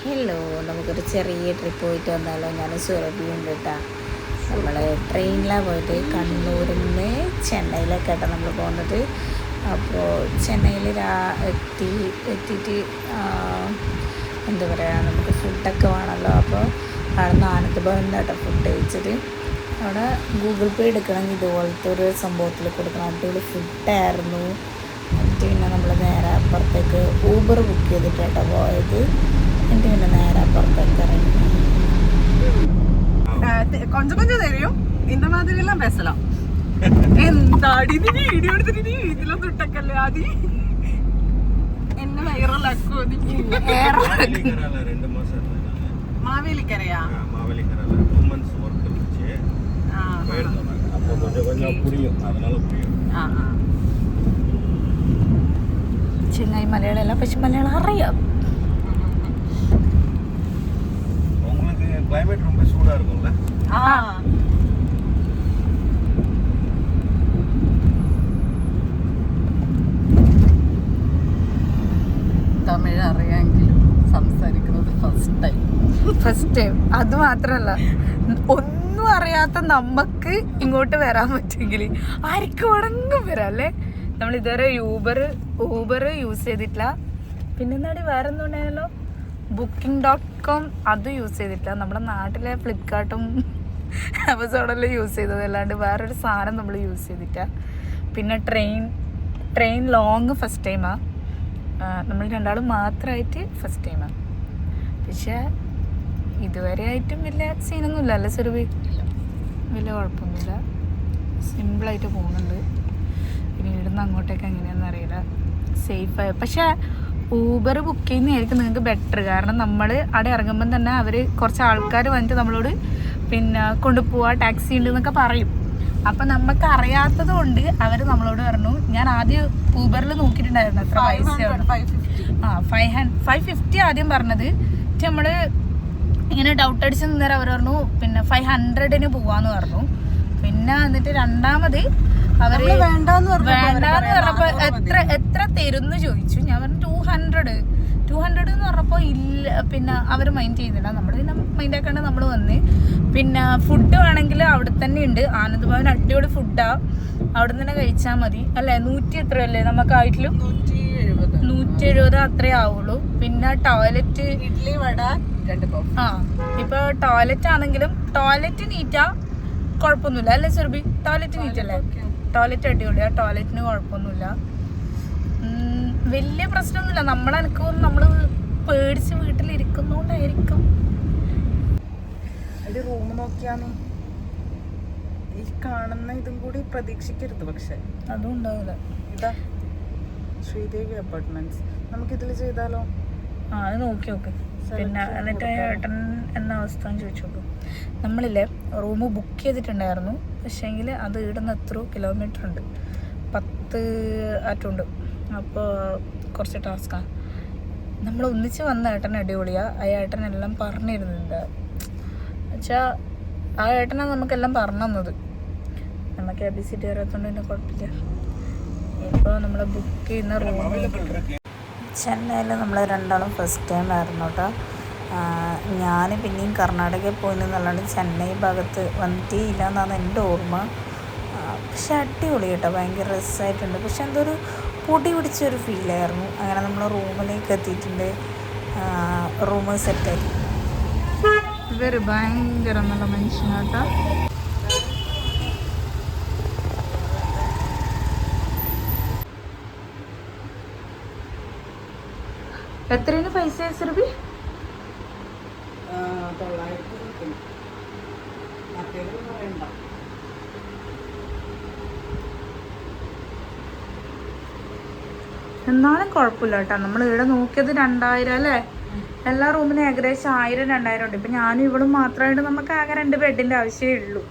Hello, നമുക്കൊരു ചെറിയ trip പോയിട്ട് വന്നാലോ? ഞാൻ സുരഭിയുണ്ട് കേട്ടോ. നമ്മൾ ട്രെയിനിലാണ് പോയിട്ട് കണ്ണൂരിൽ നിന്ന് ചെന്നൈയിലേക്കാട്ടോ നമ്മൾ പോകുന്നത്. അപ്പോൾ ചെന്നൈയിൽ എത്തിയിട്ട് എന്താ പറയുക, നമുക്ക് ഫുഡൊക്കെ വേണമല്ലോ. അപ്പോൾ അവിടെ നിന്ന് ആനന്ദ് ഭവനിലാട്ടോ ഫുഡ് കഴിച്ചത്. അവിടെ ഗൂഗിൾ പേ എടുക്കണമെങ്കിൽ ഇതുപോലത്തെ ഒരു സംഭവത്തിൽ കൊടുക്കണം. അടിപൊളി ഫുഡായിരുന്നു. എന്നിട്ട് പിന്നെ നമ്മൾ നേരെ അപ്പുറത്തേക്ക് ഊബർ ബുക്ക് ചെയ്തിട്ടാട്ടോ പോയത്. എന്നിട്ട് പിന്നെ നേരെ അപ്പുറത്തേക്ക് ഇറങ്ങി. கொஞ்சம் கொஞ்சம் தெரியும், இந்த மாதிரி எல்லாம் பேசலாம். എന്താടി നീ വീഡിയോ എടുത്തിട്ട് ഇതിലൊന്നും ഇട്ടക്കല്ലേ ആദി എന്നെ വൈറലാക്കോ? മാവേലിക്കരയാ? ചെങ്ങായി മലയാളം, പക്ഷെ മലയാളം അറിയാം. கிளைமேட் ரொம்ப சூடா இருக்கும்ல. തമിഴ് അറിയാമെങ്കിലും സംസാരിക്കുന്നത് ഫസ്റ്റ് ടൈം. അത് മാത്രല്ല, ഒന്നും അറിയാത്ത നമുക്ക് ഇങ്ങോട്ട് വരാൻ പറ്റുമെങ്കിൽ ആർക്കും വേണമെങ്കിലും വരാം അല്ലേ. നമ്മൾ ഇതുവരെ ഊബർ യൂസ് ചെയ്തിട്ടില്ല. പിന്നെന്താടി വേറെ എന്തുണ്ടായാലോ, Booking.com അത് യൂസ് ചെയ്തിട്ടില്ല. നമ്മുടെ നാട്ടിലെ ഫ്ലിപ്കാർട്ടും ആമസോണെല്ലാം യൂസ് ചെയ്തത്, അല്ലാണ്ട് വേറൊരു സാധനം നമ്മൾ യൂസ് ചെയ്തിട്ടില്ല. പിന്നെ ട്രെയിൻ ലോങ് ഫസ്റ്റ് ടൈമാണ്. നമ്മൾ രണ്ടാളും മാത്രമായിട്ട് ഫസ്റ്റ് ടൈമാണ്. പക്ഷേ ഇതുവരെ ആയിട്ടും വലിയ സീനൊന്നുമില്ല അല്ലേ സുരഭി? വലിയ കുഴപ്പമൊന്നുമില്ല, സിമ്പിളായിട്ട് പോകുന്നുണ്ട്. ഇനി ഇവിടുന്ന് അങ്ങോട്ടേക്ക് എങ്ങനെയാണെന്ന് അറിയില്ല. സേഫായി. പക്ഷേ ഊബർ ബുക്ക് ചെയ്യുന്നതായിരിക്കും നിങ്ങൾക്ക് ബെറ്റർ. കാരണം നമ്മൾ അവിടെ ഇറങ്ങുമ്പം തന്നെ അവർ കുറച്ച് ആൾക്കാർ വന്നിട്ട് നമ്മളോട് പിന്നെ കൊണ്ടുപോവാ, ടാക്സി ഉണ്ട് എന്നൊക്കെ പറയും. അപ്പം നമുക്ക് അറിയാത്തത് കൊണ്ട് അവർ നമ്മളോട് പറഞ്ഞു. ഞാൻ ആദ്യം ഊബറിൽ നോക്കിയിട്ടുണ്ടായിരുന്നു എത്ര പൈസയാണ്. 550 ആദ്യം പറഞ്ഞത്. നമ്മൾ ഇങ്ങനെ ഡൗട്ട് അടിച്ച് നിന്നേരം അവർ പറഞ്ഞു പിന്നെ 500 പോവാന്ന് പറഞ്ഞു. പിന്നെ എന്നിട്ട് രണ്ടാമത് അവര് വേണ്ടാന്ന് പറഞ്ഞപ്പോ എത്ര തരുന്ന് ചോദിച്ചു. ഞാൻ പറഞ്ഞു 200 എന്ന് പറഞ്ഞപ്പോ ഇല്ല. പിന്നെ അവര് മൈൻഡ് ചെയ്യുന്നില്ല. നമ്മള് പിന്നെ മൈൻഡ് ആക്കാണ്ട് നമ്മള് വന്ന്. പിന്നെ ഫുഡ് വേണമെങ്കിൽ അവിടെ തന്നെ ഉണ്ട്. ആനന്ദ് ഭവൻ അടിപൊളി ഫുഡാ, അവിടെ തന്നെ കഴിച്ചാൽ മതി അല്ലേ. 100 എത്രയല്ലേ നമുക്കായിട്ടിലും? 170 അത്രേ ആവുള്ളൂ. പിന്നെ ടോയ്ലറ്റ്, ഇഡ്ലി വട 2 ഇപ്പൊ ടോയ്ലറ്റ് ആണെങ്കിലും ടോയ്ലറ്റ് നീറ്റാ, കുഴപ്പമൊന്നുമില്ല അല്ലേ സുരഭി? ടോയ്ലറ്റ് നീറ്റല്ലേ? ടോയ്ലറ്റ് അടിപൊളിയാ, ടോയ്ലറ്റിന് കുഴപ്പമൊന്നുമില്ല, വലിയ പ്രശ്നമൊന്നുമില്ല. നമ്മളെനക്കും നമ്മൾ പേടിച്ച് വീട്ടിലിരിക്കുന്നോണ്ടായിരിക്കും. ഒരു റൂം നോക്കിയാന്ന് ഈ കാണുന്ന ഇതും കൂടി പ്രതീക്ഷിക്കരുത്. പക്ഷെ അതും ഉണ്ടാവില്ല. ഇതാ ശ്രീദേവി അപ്പാർട്ട്മെന്റ്സ്, നമുക്ക് ഇതിൽ ചെയ്താലോ? അത് നോക്കി നോക്ക്. പിന്നെ എന്നിട്ട് ഏട്ടൻ എന്ന അവസ്ഥ ചോദിച്ചു നോക്കും. നമ്മളില്ലേ റൂം ബുക്ക് ചെയ്തിട്ടുണ്ടായിരുന്നു. പക്ഷേങ്കിൽ അത് ഇവിടുന്ന് എത്രയോ കിലോമീറ്റർ ഉണ്ട്, 10 ആറ്റുണ്ട്. അപ്പോൾ കുറച്ച് ടാസ്ക്കാണ്. നമ്മൾ ഒന്നിച്ച് വന്ന ഏട്ടൻ അടിപൊളിയാണ്. ആ ഏട്ടനെല്ലാം പറഞ്ഞിരുന്നുണ്ട്. എന്നുവെച്ചാൽ ആ ഏട്ടനാണ് നമുക്കെല്ലാം പറഞ്ഞു തന്നത്. നമുക്ക് ABCD അറിയാത്തതുകൊണ്ട് തന്നെ കുഴപ്പമില്ല. ഇപ്പോൾ നമ്മൾ ബുക്ക് ചെയ്യുന്ന റൂം ചെന്നൈയിൽ നമ്മൾ രണ്ടാളും ഫസ്റ്റ് ടൈം ആയിരുന്നു കേട്ടോ. ഞാൻ പിന്നെയും കർണാടകയിൽ പോയിന്നല്ലാണ്ട് ചെന്നൈ ഭാഗത്ത് വന്നിട്ടേ ഇല്ല എന്നാണ് എൻ്റെ ഓർമ്മ. പക്ഷെ അടിപൊളി കേട്ടോ, ഭയങ്കര രസമായിട്ടുണ്ട്. പക്ഷെ എന്തോ ഒരു പൊടി പിടിച്ചൊരു ഫീലായിരുന്നു. അങ്ങനെ നമ്മൾ റൂമിലേക്ക് എത്തിയിട്ടുണ്ട്. റൂം സെറ്റായി. ഇവർ ഭയങ്കര നല്ല മനുഷ്യനാട്ടോ. എത്രയാണ് പൈസ സുരഭി? 900. എന്നാലും കുഴപ്പമില്ല കേട്ടോ. നമ്മൾ ഇവിടെ നോക്കിയത് 2000 അല്ലേ. എല്ലാ റൂമിനും ഏകദേശം 1000-2000 ഉണ്ട്. ഇപ്പം ഞാനും ഇവളും മാത്രമായിട്ട് നമുക്ക് ആകെ 2 ബെഡിൻ്റെ ആവശ്യമേ ഉള്ളൂ.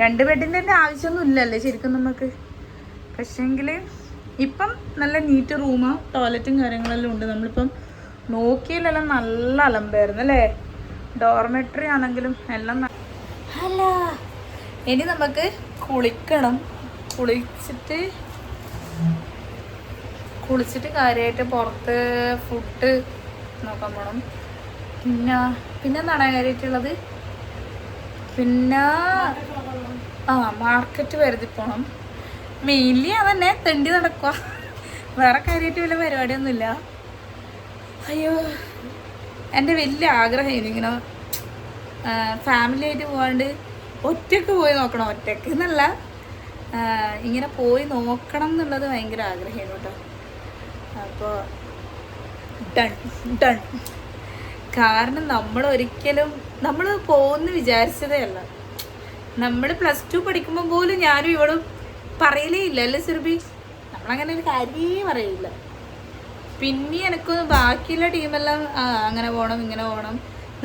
2 ബെഡിൻ്റെ തന്നെ ആവശ്യമൊന്നും ഇല്ലല്ലേ ശരിക്കും നമുക്ക്. പക്ഷേങ്കിൽ ഇപ്പം നല്ല നീറ്റ് റൂമാണ്, ടോയ്ലറ്റും കാര്യങ്ങളെല്ലാം ഉണ്ട്. നമ്മളിപ്പം നോക്കിയാലെല്ലാം നല്ല അലമ്പായിരുന്നു അല്ലേ. ഡോർമെട്രി ആണെങ്കിലും എല്ലാം. ഹലോ, ഇനി നമുക്ക് കുളിക്കണം. കുളിച്ചിട്ട് കാര്യമായിട്ട് പുറത്ത് ഫുഡ് നോക്കാൻ പോകണം. പിന്നെ എന്താണ് കാര്യമായിട്ടുള്ളത്? പിന്നെ മാർക്കറ്റ് വരുതി പോണം. മെയിൻലി അതന്നെ, തെണ്ടി നടക്കുക. വേറെ കാര്യമായിട്ട് വല്ല പരിപാടിയൊന്നുമില്ല. അയ്യോ, എൻ്റെ വലിയ ആഗ്രഹമായിരുന്നു ഇങ്ങനെ ഫാമിലി ആയിട്ട് പോകാണ്ട് ഒറ്റയ്ക്ക് പോയി നോക്കണം. ഒറ്റയ്ക്ക് എന്നല്ല, ഇങ്ങനെ പോയി നോക്കണം എന്നുള്ളത് ഭയങ്കര ആഗ്രഹമായിരുന്നു കേട്ടോ. അപ്പോൾ ഡൺ. കാരണം നമ്മൾ പോകുമെന്ന് വിചാരിച്ചതേ അല്ല. നമ്മൾ +2 പഠിക്കുമ്പോൾ പോലും ഞാനും ഇവളും പറയലേ ഇല്ല അല്ലേ സുരഭി? നമ്മളങ്ങനെ ഒരു കാര്യമേ പറയില്ല. പിന്നെ എനിക്കൊന്ന് ബാക്കിയുള്ള ടീമെല്ലാം അങ്ങനെ പോകണം ഇങ്ങനെ പോകണം.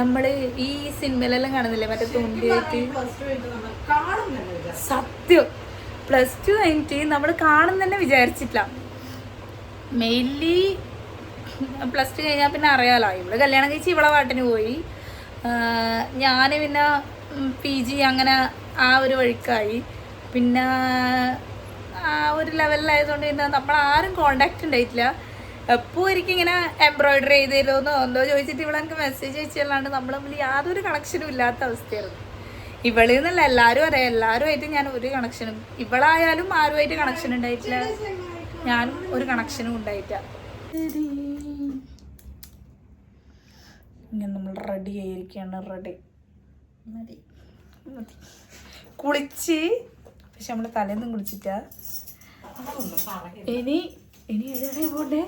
നമ്മൾ ഈ സിനിമയിലെല്ലാം കാണുന്നില്ലേ മറ്റേ തുണ്ടിയായിട്ട്? സത്യം +2 കഴിഞ്ഞിട്ട് നമ്മൾ കാണും തന്നെ വിചാരിച്ചിട്ടില്ല. മെയിൻലി +2 കഴിഞ്ഞാൽ പിന്നെ അറിയാലോ, ഇവള് കല്യാണം കഴിച്ച് ഇവളെ പാട്ടിന് പോയി. ഞാൻ പിന്നെ PG അങ്ങനെ ആ ഒരു വഴിക്കായി. പിന്നെ ആ ഒരു ലെവലിലായതുകൊണ്ട് പിന്നെ നമ്മളാരും കോണ്ടാക്ട് ഉണ്ടായിട്ടില്ല. എപ്പോൾ ഒരിക്കലും ഇങ്ങനെ എംബ്രോയിഡറി ചെയ്ത് തരുമെന്നോ എന്തോ ചോദിച്ചിട്ട് ഇവിടെ എനിക്ക് മെസ്സേജ് അയച്ചല്ലാണ്ട് നമ്മൾ തമ്മിൽ യാതൊരു കണക്ഷനും ഇല്ലാത്ത അവസ്ഥയായിരുന്നു. ഇവളിൽ നിന്നല്ല, എല്ലാവരുമായിട്ട് ഞാൻ ഒരു കണക്ഷനും, ഇവളായാലും ആരുമായിട്ട് കണക്ഷൻ ഉണ്ടായിട്ടില്ല, ഞാനും ഒരു കണക്ഷനും ഉണ്ടായിട്ടില്ല. ഇങ്ങനെ നമ്മൾ റെഡി ആയിരിക്കുകയാണ്. റെഡി കുളിച്ച്, പക്ഷെ നമ്മൾ തലേന്നും കുളിച്ചിട്ടാ. ഇനി എവിടെയാണ് പോണ്ടേ?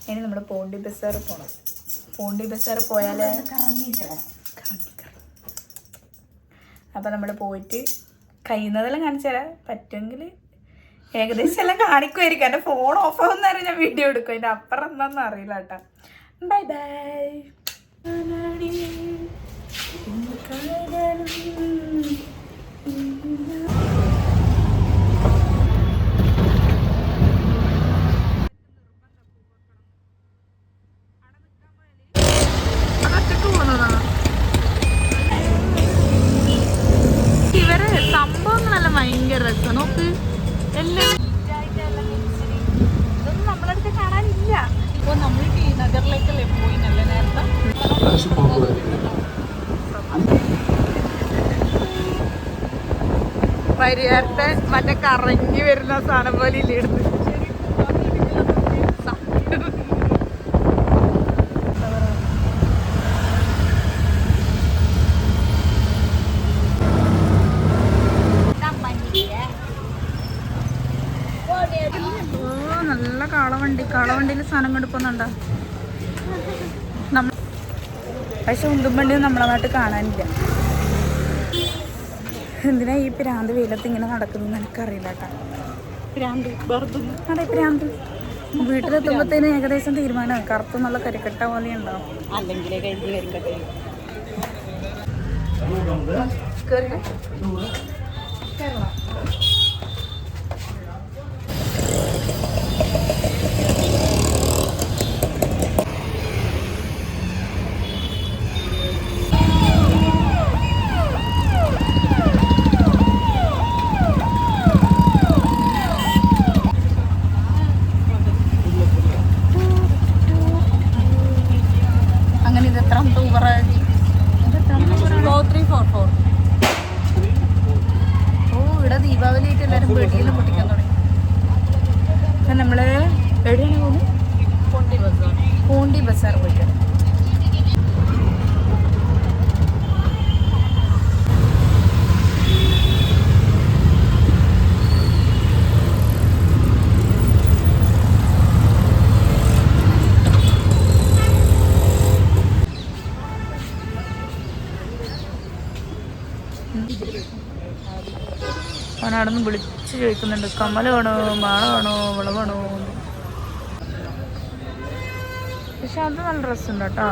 ഇനി നമ്മൾ പോണ്ടി ബസാർ പോണം. പോണ്ടി ബസാർ പോയാൽ അപ്പം നമ്മൾ പോയിട്ട് കഴിയുന്നതെല്ലാം കാണിച്ചു തരാം. പറ്റുമെങ്കിൽ ഏകദേശം എല്ലാം കാണിക്കുമായിരിക്കും. എൻ്റെ ഫോൺ ഓഫ് ആവുന്നേരം ഞാൻ വീഡിയോ എടുക്കും. അതിൻ്റെ അപ്പുറം എന്താണെന്ന് അറിയില്ല കേട്ടോ. Bye bye. ഇവരെ സംഭവങ്ങളെല്ലാം ഭയങ്കര രസം. നോക്ക്, എല്ലാം ഇതൊന്നും നമ്മളടുത്ത് കാണാനില്ല. ഇപ്പോൾ നമ്മൾ ടി നഗറിലേക്കല്ലേ പോയി നല്ല നേരത്തെ. പരിഹാരത്തെ മറ്റേ കറങ്ങി വരുന്ന സാധനം പോലെ ഇല്ലിടുന്നു. നല്ല കാളവണ്ടിയിൽ സാധനം കൊണ്ടുപോകുന്നുണ്ടോ? പക്ഷെ ഉന്തുംവണ്ടി നമ്മളെ നാട്ടിൽ കാണാനില്ല. എന്തിനാ ഈ പ്രാന്ത് വെയിലത്ത് ഇങ്ങനെ നടക്കുന്നത് എനിക്കറിയില്ല കേട്ടോ. അതെ, പ്രാന്ത്. വീട്ടിലെത്തുമ്പോഴത്തേന് ഏകദേശം തീരുമാനമാണ്. കറുത്ത് നല്ല കരിക്കട്ട പോലെ ഉണ്ടാവും. അല്ലെങ്കിൽ കരിക്കട്ടെ. ദീപാവലി ആയിട്ട് എല്ലാവരും വെടിയെല്ലാം പൊട്ടിക്കാൻ തുടങ്ങി. നമ്മൾ എവിടെയാണ് പോകുന്നത്? പോണ്ടി ബസാർ പോയിട്ടാണ്. അവനവിടുന്ന് വിളിച്ച് ചോദിക്കുന്നുണ്ട്, കമ്മൽ വേണോ, മാള വേണോ, വിള വേണോ. പക്ഷെ അത് നല്ല ഡ്രസ്സുണ്ട് കേട്ടോ.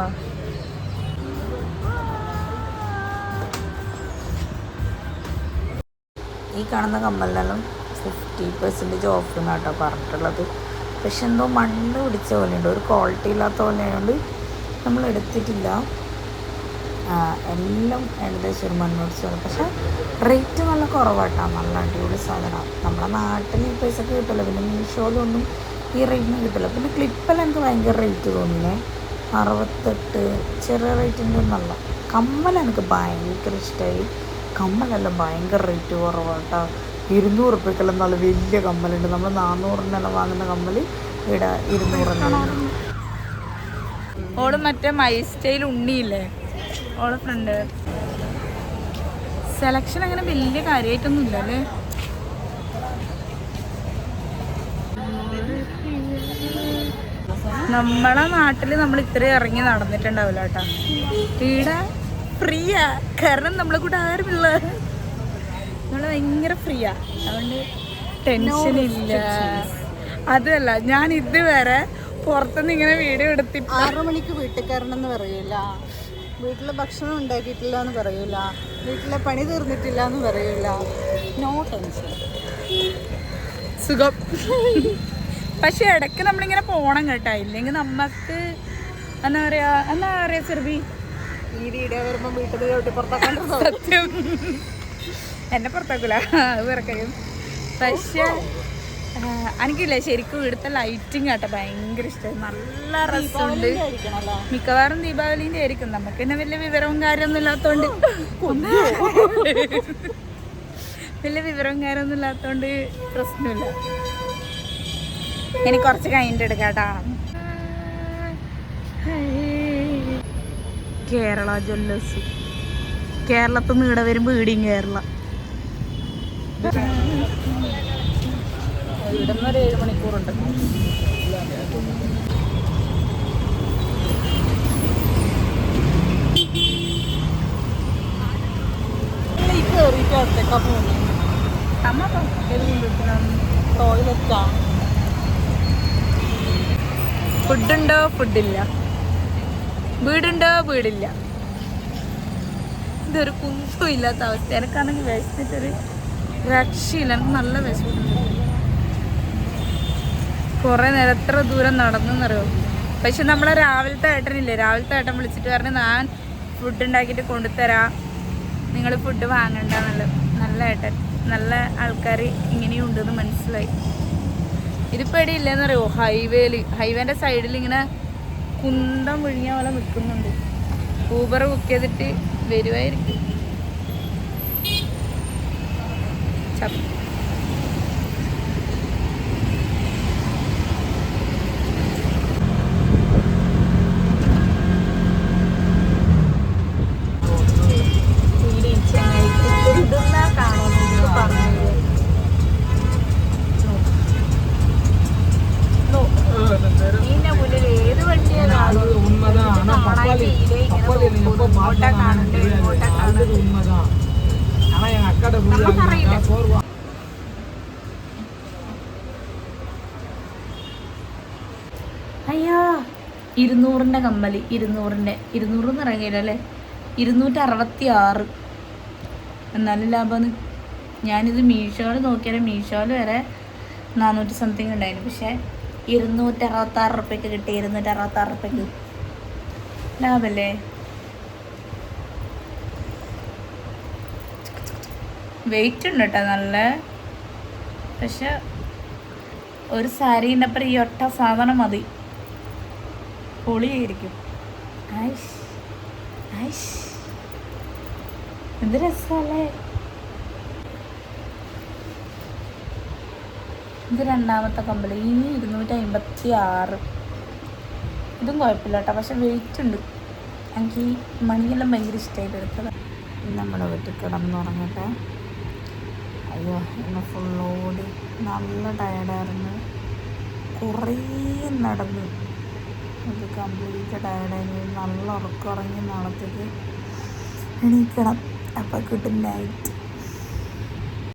ഈ കാണുന്ന കമ്മലിനെല്ലാം 50% ഓഫ് എന്നാട്ടോ പറഞ്ഞിട്ടുള്ളത്. പക്ഷെ എന്തോ മണ്ണ് പിടിച്ച പോലെയുണ്ട്, ഒരു ക്വാളിറ്റി ഇല്ലാത്ത പോലെ ആയതുകൊണ്ട് നമ്മൾ എടുത്തിട്ടില്ല. എല്ലാം ഏകദേശം ഒരു മണ്ണ് പിടിച്ചത്. പക്ഷെ റേറ്റ് നല്ല കുറവാട്ടോ. നല്ല അടിപൊളി സാധനമാണ്. നമ്മുടെ നാട്ടിൽ ഈ പൈസക്ക് കിട്ടില്ല. പിന്നെ മീഷോയിലൊന്നും ഈ റേറ്റിന് കിട്ടില്ല. പിന്നെ ക്ലിപ്പെല്ലാം എനിക്ക് ഭയങ്കര റേറ്റ് തോന്നിയേ. 68. ചെറിയ റേറ്റിൻ്റെ ഒന്നല്ല. കമ്മൽ എനിക്ക് ഭയങ്കര ഇഷ്ടമായി. കമ്മലെല്ലാം ഭയങ്കര റേറ്റ് കുറവാട്ടോ. 200 റുപ്യക്കെല്ലാം നല്ല വലിയ കമ്മലുണ്ട്. നമ്മൾ 400-നെല്ലാം വാങ്ങുന്ന കമ്മൽ ഇവിടെ 200. ഓള് മറ്റേ മൈ സ്റ്റൈൽ ഉണ്ണിയില്ലേ, ഓളെ ഫ്രണ്ട്. സെലക്ഷൻ അങ്ങനെ വലിയ കാര്യമായിട്ടൊന്നും ഇല്ല അല്ലേ. നമ്മളെ നാട്ടിൽ നമ്മൾ ഇത്രയും ഇറങ്ങി നടന്നിട്ടുണ്ടാവില്ല കേട്ടോ. ഇവിടെ ഫ്രീയാ, കാരണം നമ്മളെ കൂടെ ആരുമില്ല. നമ്മൾ ഭയങ്കര ഫ്രീയാ, അതുകൊണ്ട് ടെൻഷനില്ല. അതല്ല, ഞാൻ ഇതുവരെ പുറത്തുനിന്ന് ഇങ്ങനെ വീഡിയോ എടുത്തിട്ട് 6 മണിക്ക് വീട്ടിൽ കയറണമെന്ന് പറയൂല, വീട്ടിൽ ഭക്ഷണം ഉണ്ടാക്കിയിട്ടില്ല എന്ന് പറയൂല, വീട്ടിലെ പണി തീർന്നിട്ടില്ല എന്ന് പറയൂല. നോ ടെൻഷൻ, സുഖം. പക്ഷെ ഇടയ്ക്ക് നമ്മളിങ്ങനെ പോണം കേട്ടോ, ഇല്ലെങ്കിൽ നമുക്ക് എന്താ പറയാ ചെറുബി ഈ വീഡിയോ വരുമ്പോൾ വീട്ടിൽ ചവിട്ടി പുറത്താക്കാൻ സത്യം എന്നെ പുറത്താക്കൂല, അത് പറയും. പക്ഷെ എനിക്കില്ലേ ശരിക്കും ഇവിടുത്തെ ലൈറ്റിങ് കേട്ടോ ഭയങ്കര ഇഷ്ടമായി. നല്ല രസമുണ്ട്. മിക്കവാറും ദീപാവലിന്റെ ആയിരിക്കും. നമുക്ക് തന്നെ വലിയ വിവരവും കാര്യമൊന്നും ഇല്ലാത്തോണ്ട് പ്രശ്നമില്ല. ഇനി കുറച്ച് കഴിഞ്ഞിട്ട് എടുക്കാട്ടാ. കേരള ജ്വല്ലേഴ്സ്, കേരളത്തിൽ നിന്ന് ഇവിടെ വരുമ്പോ ഇവിടെയും കേരള. ഇവിടുന്ന് ഒരു 7 മണിക്കൂറുണ്ട്. ഈ കയറിയിട്ട് അടുത്തേക്കാ പോകുന്നത്. ടോയ്ലറ്റാ. ഫുഡുണ്ടോ ഫുഡില്ല, വീടുണ്ടോ വീടില്ല. ഇതൊരു കുന്തവും ഇല്ലാത്ത അവസ്ഥ. എനിക്കാണെങ്കിൽ വിശന്നിട്ടൊരു രക്ഷയില്ല. എനിക്ക് നല്ല വിശപ്പുണ്ട്. കുറേ നേരം എത്ര ദൂരം നടന്നെന്നറിയോ. പക്ഷെ നമ്മളെ രാവിലത്തെ ഏട്ടനില്ലേ, രാവിലത്തെ ഏട്ടൻ വിളിച്ചിട്ട് പറഞ്ഞു ഞാൻ ഫുഡ് ഉണ്ടാക്കിയിട്ട് കൊണ്ടുതരാം, നിങ്ങൾ ഫുഡ് വാങ്ങണ്ട. നല്ല ഏട്ടൻ, നല്ല ആൾക്കാർ ഇങ്ങനെയും ഉണ്ടെന്ന് മനസ്സിലായി. ഇതിപ്പോൾ എവിടെ ഇല്ലെന്നറിയോ, ഹൈവേൻ്റെ സൈഡിൽ ഇങ്ങനെ കുന്തം വിഴിഞ്ഞ പോലെ നിൽക്കുന്നുണ്ട്. ഊബർ ബുക്ക് ചെയ്തിട്ട് വരുമായിരിക്കും. അയ്യോ 200-ന്റെ കമ്മല്, 200 ഇറങ്ങിയില്ല അല്ലേ, 266. എന്നാലും ലാഭമാണ്. ഞാനിത് മീഷോയിൽ നോക്കിയാൽ മീഷോയിൽ വരെ 400 സംതിങ് ഉണ്ടായിരുന്നു. പക്ഷെ 266 റുപ്യക്ക് കിട്ടി. 266 റുപ്യക്ക് ലാഭല്ലേ. വെയിറ്റ് ഉണ്ട് കേട്ടോ നല്ല. പക്ഷെ ഒരു സാരീൻ്റെ അപ്പുറം ഈ ഒറ്റ സാധനം മതി, പൊളിയായിരിക്കും. എന്ത് രസമല്ലേ. ഇത് 2ാമത്തെ കമ്പല്. ഇനി 256. ഇതും കുഴപ്പമില്ല കേട്ടോ, പക്ഷെ വെയിറ്റ് ഉണ്ട്. എനിക്ക് ഈ മണിയെല്ലാം ഭയങ്കര ഇഷ്ടമായിട്ട് എടുത്തത്. നമ്മുടെ വീട്ടിൽ കിടന്നുറങ്ങട്ടെ. അയ്യോ ഇന്ന് ഫുള്ളോടി നല്ല ടയർഡായിരുന്നു. കുറേ നടന്നു, ഇത് കംപ്ലീറ്റ് ടയർഡായി. നല്ല ഉറക്കമുറങ്ങി നാളത്തേക്ക് എണീക്കണം. അപ്പോൾ ഗുഡ് നൈറ്റ്.